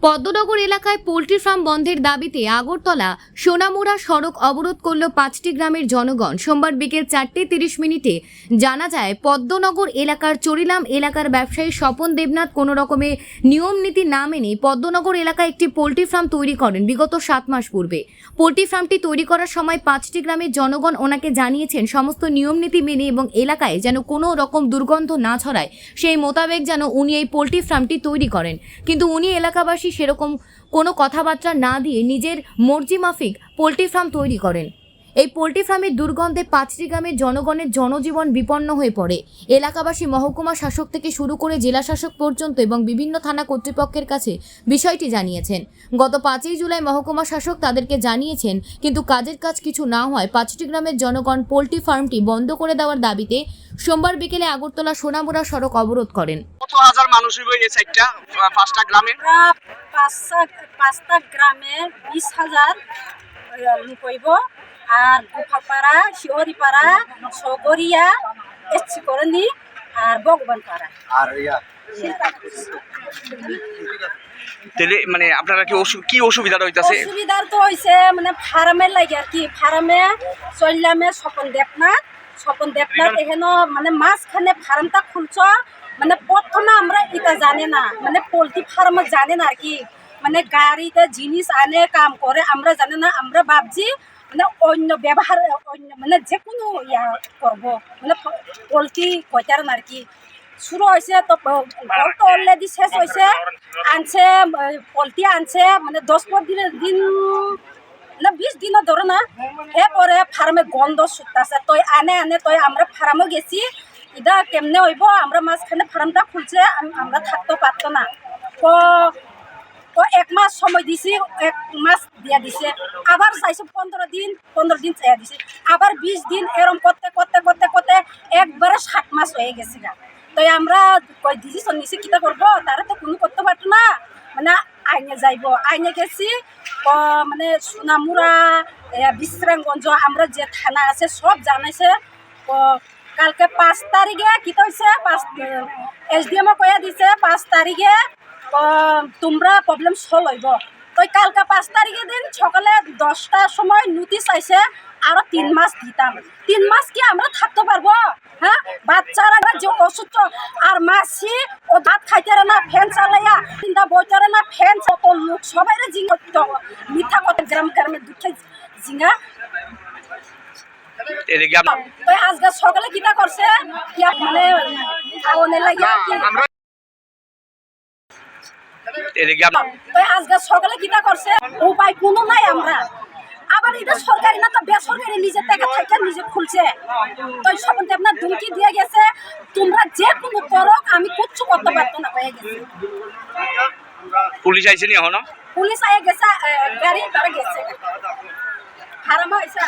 পদ্মনগর এলাকায় poultry farm বন্ধের দাবিতে আগরতলা সোনামুড়া সড়ক অবরোধ করল 5টি গ্রামের জনগণ। সোমবার বিকেল 4:30 জানা যায়, পদ্মনগর এলাকার চরিলাম এলাকার ব্যবসায়ী স্বপন দেবনাথ কোনো রকমে নিয়ম নীতি না মেনে পদ্মনগর এলাকায় একটি পোল্ট্রি ফার্ম তৈরি করেন বিগত 7 মাস পূর্বে। পোল্ট্রি ফার্মটি তৈরি করার সময় 5টি গ্রামের জনগণ ওনাকে জানিয়েছেন সমস্ত নিয়ম নীতি মেনে এবং এলাকায় যেন কোনো রকম দুর্গন্ধ না ছড়ায় সেই মোতাবেক যেন উনি এই পোল্ট্রি ফার্মটি তৈরি করেন। কিন্তু উনি এলাকাবাসী সেরকম কোনো কথাবার্তা না দিয়ে নিজের মর্জি মাফিক পোল্ট্রি ফার্ম তৈরি করেন। এই পোল্ট্রি ফার্মের দুর্গন্ধে 5টি গ্রামের জনগণের জনজীবন বিপন্ন হয়ে পড়ে। এলাকাবাসী মহকুমা শাসক থেকে শুরু করে জেলা শাসক পর্যন্ত এবং বিভিন্ন থানা কর্তৃপক্ষের কাছে বিষয়টি জানিয়েছেন। গত 5ই জুলাই মহকুমা শাসক তাদেরকে জানিয়েছেন, কিন্তু কাজের কাজ কিছু না হয় 5টি গ্রামের জনগণ পোল্ট্রি ফার্মটি বন্ধ করে দেওয়ার দাবিতে সোমবার বিকেলে আগরতলা সোনামুড়া সড়ক অবরোধ করেন। কত হাজার মানুষ হইবে এই সাইডটা 5টা গ্রামে? 5টা গ্রামে 20,000 লোক হইব। আর গোপালপাড়া, শিহরিপাড়া, সগরিয়া, এসচিকরণী আর ভগবানপাড়া। আর তাহলে মানে আপনারা কি অসুবিধাটা হইতাছে? অসুবিধা তো হইছে মানে ফার্মের লাগে আর কি। ফার্মে চললামে স্বপন দেবনাথ এখানে মানে মাঝখানে ফার্মটা খুলছ। মানে প্রথমে আমরা এটা জানি না, মানে পোল্ট্রি ফার্ম জানি না আর কি। মানে গাড়িতে জিনিস আনে কাম করে আমরা জানি না। আমরা ভাবছি মানে অন্য ব্যবহার অন্য মানে যে কোনো ইয়া করবো, মানে পোল্ট্রি কয়টার আর কি শুরু হয়েছে। তো গল্প অলরেডি শেষ হয়েছে। আনছে পোল্ট্রি আনছে মানে 10-15 দিন না 20 দিনও ধরে না। এরপরে ফার্মে গন্ধ ছুটতেছে। তই আনে তই আমরা ফার্মও গেছি। এটা কেমনে হইব? আমরা মাঝখানে ফার্মটা খুলছে, আমরা থাকতে পারতো না। তো 1 মাস সময় দিছি, 1 মাস দিয়া দিছে। আবার চাইছে 15 দিন চাইয়া দিছে। আবার 20 দিন এরম করতে একবারে 7 মাস হয়ে গেছে গা। তো আমরা ডিসিশন নিছি কিটা করবো, তারা তো কোনো করতে পারতো না। মানে আইনে যাইব, আইনে গেছি। মানে সোনামুড়া, বিশ্রামগঞ্জ আমরা যে থানা আছে সব জানাইছে। কালকে 5 তারিখে কিটা হয়েছে, SDM কয়া দিছে 5 তারিখে তোমরা প্রবলেম সলভ হইব। তো কালকে 5 তারিখের দিন সকালে 10টার সময় নোটিশ আইছে আরো 3 মাস দিতাম। 3 মাস কি আমরা থাকতে পারবো? হ্যাঁ, বাচ্চারা যে অসুস্থ আর মাসি ও ভাত খাইতে না, ফ্যান চালাইয়া চিন্তা বইতে না, ফ্যান কত লোক সবাই জিঙ্গা মিথ্যা কথা গ্রামে দুঃখে জিঙ্গা। তো আজকে সকালে কিটা করছে মানে আগুনে লাগিয়া আজকে সকালে কিটা করছে উপায় কোনো নাই। আমরা আবার এটা সরকারি না তো বেসরকারি নিজের টাকা থেকে নিজে খুলছে। তো স্বপন দেবনাথ ধুমকি দিয়ে গেছে তোমরা যে কোনো করো, আমি কিচ্ছু করতে পারতো না হয়ে গেছে। পুলিশ আইছে নি এখনো? পুলিশ আইয়া গেছে, গাড়ি তারা গেছে হারামা হয়েছে।